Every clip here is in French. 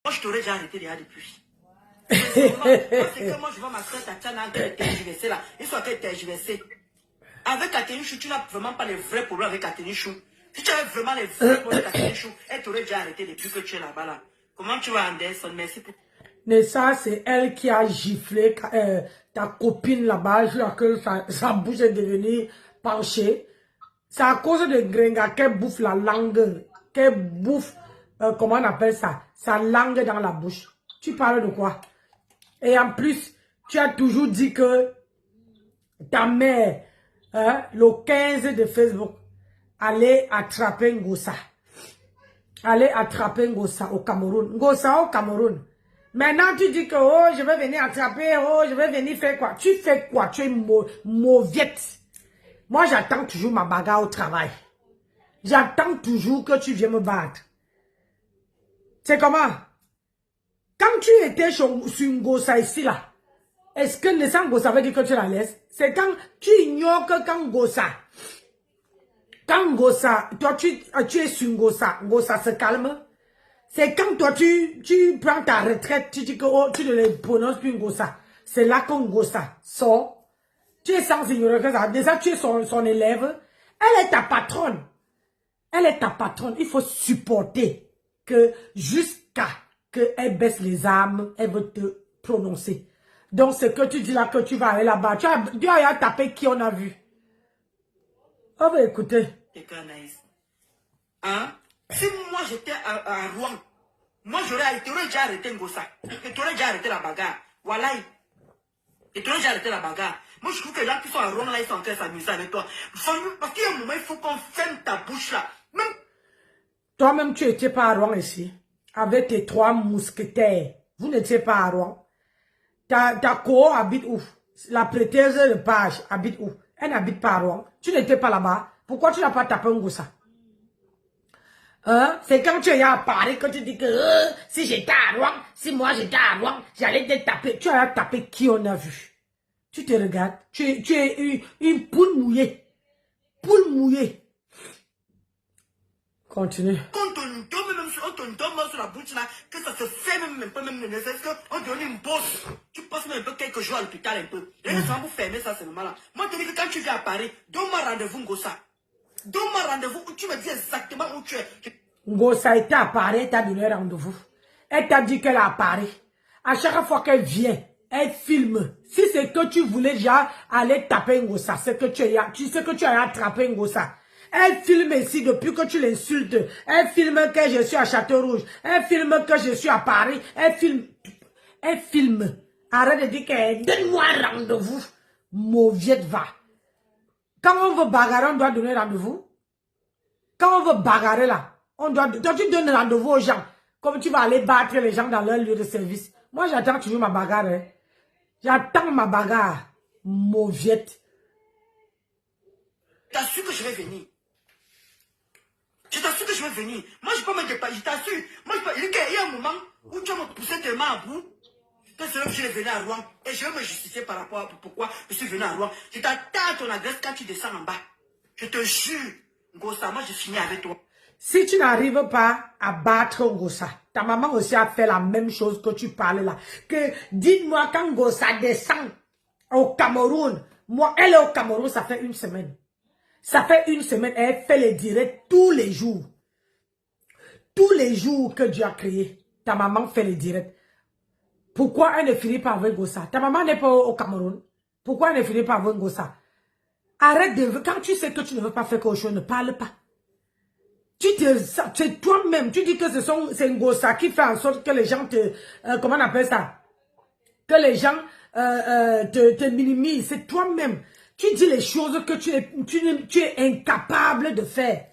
Moi, je t'aurais déjà arrêté déjà depuis. C'est que moi, je vois ma soeur Tatiana qui est tergiversée là. Ils sont tergiversés. Avec Catherine Chou, tu n'as vraiment pas les vrais problèmes avec Catherine Chou. Si tu avais vraiment les vrais problèmes avec Catherine Chou, elle t'aurait déjà arrêté depuis que tu es là-bas là. Comment tu vas, Anderson? Merci pour... Mais ça, c'est elle qui a giflé ta copine là-bas, jusqu'à que sa bouche est devenue penchée. C'est à cause de Grenga qu'elle bouffe la langue, qu'elle bouffe, comment on appelle ça, sa langue dans la bouche. Tu parles de quoi? Et en plus, tu as toujours dit que ta mère, le 15 de Facebook, allait attraper Ngossa. Allait attraper Ngossa au Cameroun. Ngossa au Cameroun. Maintenant, tu dis que, oh, je vais venir attraper, oh, je vais venir faire quoi? Tu fais quoi? Tu es mauviette. Moi, j'attends toujours ma bagarre au travail. J'attends toujours que tu viennes me battre. C'est comment? Quand tu étais sur Ngossa ici, là, est-ce que Nessan Ngossa veut dire que tu la laisses? C'est quand tu ignores que quand Ngossa, toi, tu es sur Ngossa, Ngossa se calme. C'est quand toi, tu prends ta retraite, tu dis que oh, tu ne les prononces plus Ngossa. C'est là que Ngossa sort. Tu es sans ignorer que ça. Déjà, tu es son élève. Elle est ta patronne. Elle est ta patronne. Il faut supporter que jusqu'à qu'elle baisse les armes, elle veut te prononcer. Donc, ce que tu dis là, que tu vas aller là-bas, tu as tapé qui on a vu. On va écouter. Hein? Si moi j'étais à Rouen, moi j'aurais déjà arrêté Ngossa. Et tu aurais déjà arrêté la bagarre. Voilà. Et tu aurais déjà arrêté la bagarre. Moi je trouve que les gens qui sont à Rouen là, ils sont en train de s'amuser avec toi. Parce qu'il y a un moment, il faut qu'on ferme ta bouche là. Même... Toi-même, tu n'étais pas à Rouen ici. Avec tes 3 mousquetaires. Vous n'étiez pas à Rouen. Ta co habite où? La prêteuse de page habite où? Elle n'habite pas à Rouen. Tu n'étais pas là-bas. Pourquoi tu n'as pas tapé Ngossa? Hein? C'est quand tu es à Paris que tu dis que si j'étais à Rouen, si moi j'étais à Rouen, j'allais te taper. Tu as tapé qui on a vu? Tu te regardes. Tu es une poule mouillée. Poule mouillée. Continue. Quand on tombe sur la bouche là, que ça se fait même un peu, même nécessaire, qu'on donne une bosse. Tu passes même un peu quelques jours à l'hôpital un peu. Et ça va vous fermer ça seulement là. Moi je te dis que quand tu viens à Paris, donne-moi rendez-vous Ngossa. Donne-moi rendez-vous où tu me dis exactement où tu es. Ngossa était à Paris, elle t'a donné rendez-vous. Elle t'a dit qu'elle est à Paris. À chaque fois qu'elle vient, elle filme. Si c'est que tu voulais déjà aller taper Ngossa, c'est que tu sais que tu as attrapé Ngossa. Elle filme ici depuis que tu l'insultes. Elle filme que je suis à Château-Rouge. Elle filme que je suis à Paris. Elle filme. Elle filme. Arrête de dire que donne-moi rendez-vous. Mauviette va. Quand on veut bagarrer, on doit donner rendez-vous. Quand on veut bagarrer là, on doit. Toi, tu donnes rendez-vous aux gens. Comme tu vas aller battre les gens dans leur lieu de service. Moi, j'attends toujours ma bagarre. Hein. J'attends ma bagarre. Mauviette. Tu as su que je vais venir. Je t'assure que je vais venir. Moi, je peux me dépasser. Je t'assure. Moi, il y a un moment où tu vas me pousser tellement à bout. Que c'est là que je vais venir à Rouen. Et je vais me justifier par rapport à pourquoi je suis venu à Rouen. Je t'attends à ton adresse quand tu descends en bas. Je te jure. Ngossa, moi, je finis avec toi. Si tu n'arrives pas à battre Ngossa, ta maman aussi a fait la même chose que tu parles là. Que dites-moi quand Ngossa descend au Cameroun. Moi, elle est au Cameroun, ça fait 1 semaine. Ça fait 1 semaine, elle fait les directs tous les jours. Tous les jours que Dieu a créé, ta maman fait les directs. Pourquoi elle ne finit pas avec Ngossa? Ta maman n'est pas au Cameroun. Pourquoi elle ne finit pas avec Ngossa? Arrête de... Quand tu sais que tu ne veux pas faire quelque chose, ne parle pas. C'est toi-même. Tu dis que c'est Ngossa qui fait en sorte que les gens te... comment on appelle ça? Que les gens te minimisent. C'est toi-même. Tu dis les choses que tu es incapable de faire.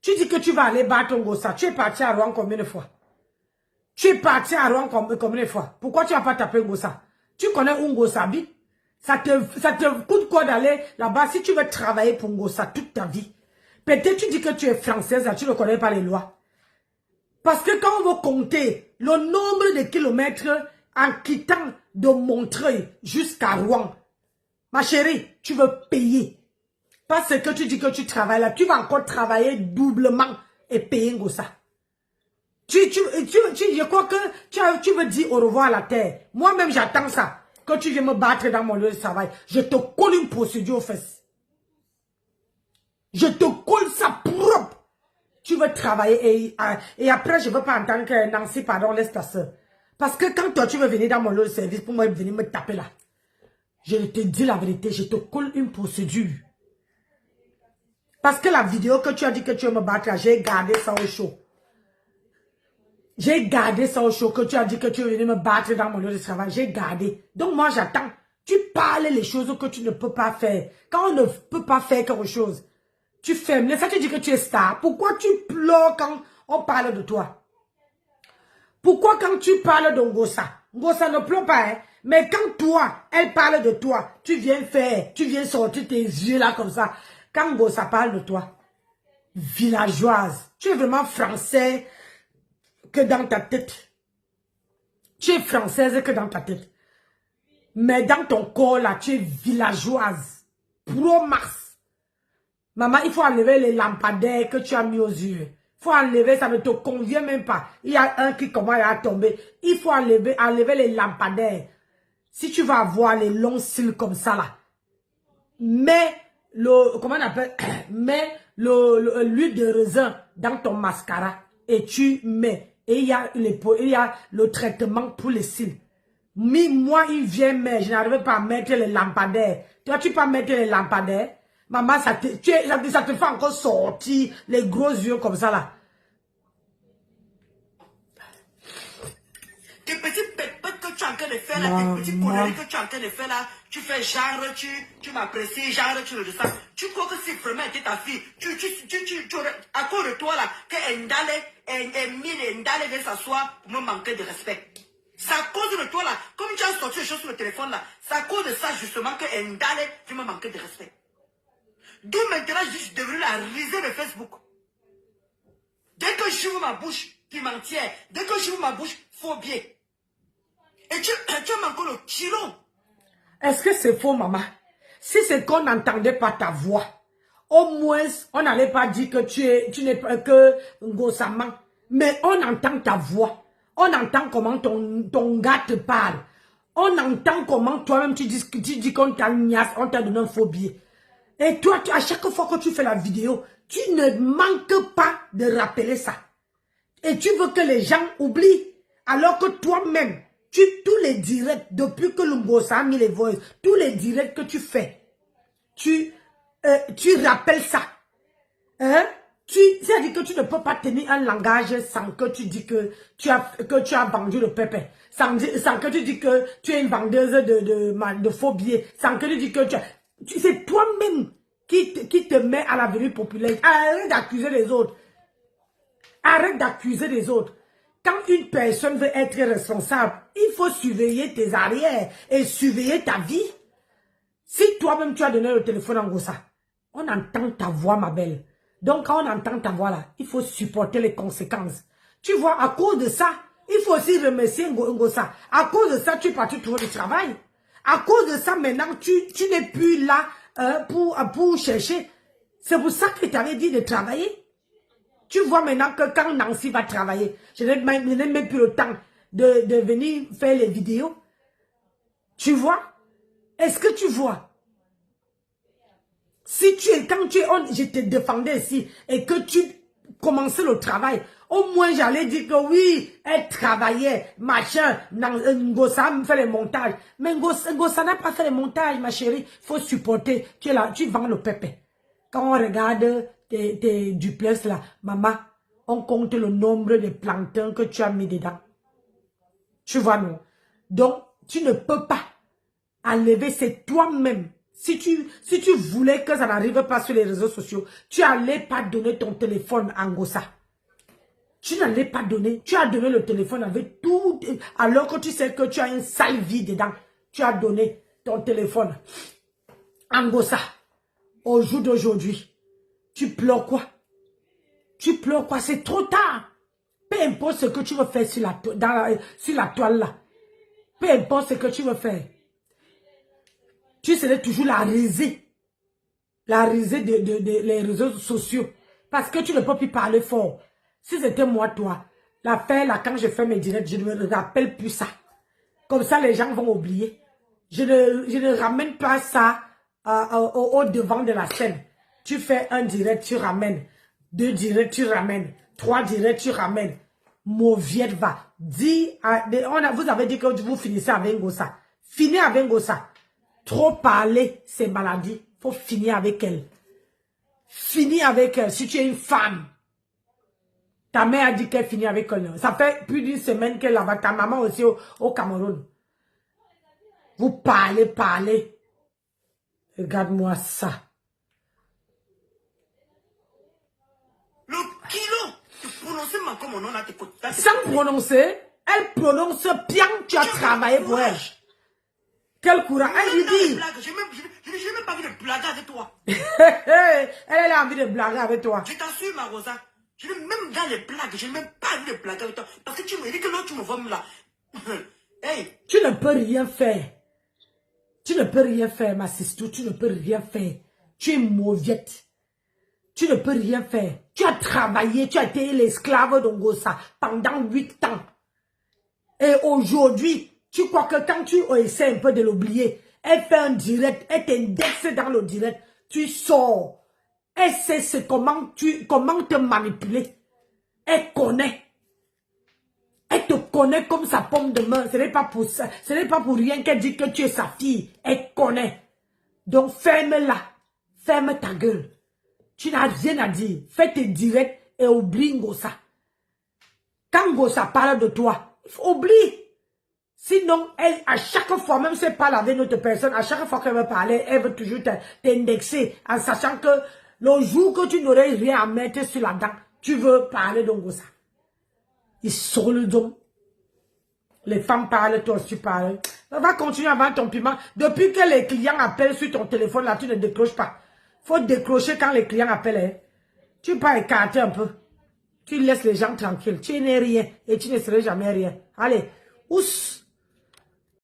Tu dis que tu vas aller battre Ngossa. Tu es parti à Rouen combien de fois? Tu es parti à Rouen combien de fois? Pourquoi tu n'as pas tapé Ngossa? Tu connais où Ngossa habite? Ça te coûte quoi d'aller là-bas si tu veux travailler pour Ngossa toute ta vie? Peut-être tu dis que tu es française, tu ne connais pas les lois. Parce que quand on veut compter le nombre de kilomètres en quittant de Montreuil jusqu'à Rouen, ma chérie, tu veux payer. Parce que tu dis que tu travailles là, tu vas encore travailler doublement et payer Ngossa. Je crois que tu veux dire au revoir à la terre. Moi-même, j'attends ça. Quand tu viens me battre dans mon lieu de travail, je te colle une procédure aux fesses. Je te colle ça propre. Tu veux travailler et après, je ne veux pas entendre que Nancy, pardon, laisse ta soeur. Parce que quand toi, tu veux venir dans mon lieu de service pour moi venir me taper là, je te dis la vérité, je te colle une procédure. Parce que la vidéo que tu as dit que tu veux me battre là, j'ai gardé ça au chaud. J'ai gardé ça au chaud, que tu as dit que tu veux venir me battre dans mon lieu de travail. J'ai gardé. Donc moi, j'attends. Tu parles les choses que tu ne peux pas faire. Quand on ne peut pas faire quelque chose, tu fermes. Les fois, tu dis que tu es star. Pourquoi tu pleures quand on parle de toi? Pourquoi quand tu parles de Ngosa? Ngosa ne pleure pas, hein? Mais quand toi, elle parle de toi, tu viens sortir tes yeux là comme ça. Quand Ngosa parle de toi, villageoise, tu es vraiment français que dans ta tête. Tu es française que dans ta tête. Mais dans ton corps là, tu es villageoise. Pro max. Maman, il faut enlever les lampadaires que tu as mis aux yeux. Il faut enlever, ça ne te convient même pas. Il y a un qui commence à tomber. Il faut enlever les lampadaires. Si tu vas avoir les longs cils comme ça là, mets comment on appelle, mets l'huile de raisin dans ton mascara et tu mets. Et il y a le traitement pour les cils. Mais moi, il vient, mais je n'arrive pas à mettre les lampadaires. Toi, tu peux mettre les lampadaires. Maman, ça te fait encore sortir les gros yeux comme ça là. Tes petits pètes que tu es en train de faire là, tes petits conneries que tu es en train de faire là, tu fais genre, tu m'apprécies, genre, tu le descends. Tu crois que si vraiment était ta fille, à cause de toi là, que Ndale vient s'asseoir pour me manquer de respect. C'est à cause de toi là, comme tu as sorti les choses sur le téléphone là, c'est à cause de ça justement que Ndale vient me manquer de respect. D'où maintenant je suis devenu la risée de Facebook. Dès que j'ouvre ma bouche, pimentière, dès que j'ouvre ma bouche, faux biais. Et tu as encore le kilo. Est-ce que c'est faux, maman? Si c'est qu'on n'entendait pas ta voix, au moins, on n'allait pas dire que tu n'es pas que Ngosaman. Mais on entend ta voix. On entend comment ton gars te parle. On entend comment toi-même tu dis qu'on t'a on t'a donné un faux billet. Et toi, à chaque fois que tu fais la vidéo, tu ne manques pas de rappeler ça. Et tu veux que les gens oublient. Alors que toi-même, tous les directs, depuis que Ngosa a mis les voix, tous les directs que tu fais, tu rappelles ça. Hein? C'est-à-dire que tu ne peux pas tenir un langage sans que tu dis que tu as vendu le pépé. Sans que tu dis que tu es une vendeuse de faux billets. Sans que tu dis que c'est toi-même qui te met à l'avenue populaire. Arrête d'accuser les autres. Arrête d'accuser les autres. Quand une personne veut être responsable, il faut surveiller tes arrières et surveiller ta vie. Si toi-même tu as donné le téléphone à Ngosa, on entend ta voix, ma belle. Donc quand on entend ta voix là, il faut supporter les conséquences. Tu vois, à cause de ça, il faut aussi remercier Ngosa. À cause de ça, tu es parti trouver du travail. À cause de ça, maintenant, tu n'es plus là pour chercher. C'est pour ça que tu avais dit de travailler. Tu vois maintenant que quand Nancy va travailler, je n'ai même plus le temps de venir faire les vidéos. Tu vois? Est-ce que tu vois? Si je te défendais ici et que tu commençais le travail, au moins j'allais dire que oui, elle travaillait, machin, Ngosa me fait les montages. Mais Ngosa n'a pas fait les montages, ma chérie. Faut supporter. Tu es là, tu vends le pépé. Quand on regarde tes duplex là, maman, on compte le nombre de plantains que tu as mis dedans. Tu vois, non? Donc, tu ne peux pas enlever, c'est toi-même. Si tu voulais que ça n'arrive pas sur les réseaux sociaux, tu n'allais pas donner ton téléphone à Ngosa. Tu n'allais pas donner. Tu as donné le téléphone avec tout, alors que tu sais que tu as une sale vie dedans. Tu as donné ton téléphone à Ngosa. Au jour d'aujourd'hui, tu pleures quoi? Tu pleures quoi? C'est trop tard. Peu importe ce que tu veux faire sur la toile là. Peu importe ce que tu veux faire. Tu serais toujours la risée. La risée des réseaux sociaux. Parce que tu ne peux plus parler fort. Si c'était moi, toi, L'affaire, là, quand je fais mes directs, je ne me rappelle plus ça. Comme ça, les gens vont oublier. Je ne ramène pas ça au devant de la scène. Tu fais un direct, tu ramènes. 2 directs, tu ramènes. 3 directs, tu ramènes. Mauviette va. Vous avez dit que vous finissez avec Ngossa. Finis avec Ngossa. Trop parler, c'est maladie. Faut finir avec elle. Finis avec elle. Si tu es une femme. Ta mère a dit qu'elle finit avec elle. Ça fait plus d'une semaine qu'elle va. Ta maman aussi au Cameroun. Vous parlez. Regarde-moi ça. Le kilo. Tu prononces comme mon nom là. Sans prononcer, elle prononce bien. Tu as travaillé pour elle. Quel courage. Elle lui dit. Je n'ai même pas envie de blaguer avec toi. Elle a envie de blaguer avec toi. Je t'assure, ma Rosa. Je n'ai même dans les blagues. Je n'ai même pas envie de blaguer avec toi. Parce que tu me dis que là, tu me vois là. Hey. Tu ne peux rien faire. Tu ne peux rien faire, ma sister. Tu ne peux rien faire. Tu es mauviette. Tu ne peux rien faire. Tu as travaillé. Tu as été l'esclave d'Ongossa pendant 8 ans. Et aujourd'hui, tu crois que quand tu essaies un peu de l'oublier, elle fait un direct, elle t'indexe dans le direct, tu sors. Elle sait comment te manipuler. Elle connaît. Elle te connaît comme sa pomme de main. Ce n'est pas pour ça. Ce n'est pas pour rien qu'elle dit que tu es sa fille. Elle connaît. Donc ferme-la. Ferme ta gueule. Tu n'as rien à dire. Fais tes directs et oublie Ngossa. Quand Ngossa parle de toi, oublie. Sinon, elle, à chaque fois, même si elle parle avec une autre personne, à chaque fois qu'elle veut parler, elle veut toujours t'indexer en sachant que le jour que tu n'aurais rien à mettre sur la dent, tu veux parler d'Ongossa. Ils sont le don. Les femmes parlent, toi aussi tu parles. On va continuer à vendre ton piment. Depuis que les clients appellent sur ton téléphone, là, tu ne décroches pas. Faut décrocher quand les clients appellent. Hein. Tu peux écarter un peu. Tu laisses les gens tranquilles. Tu n'es rien et tu ne serais jamais rien. Allez, ousse.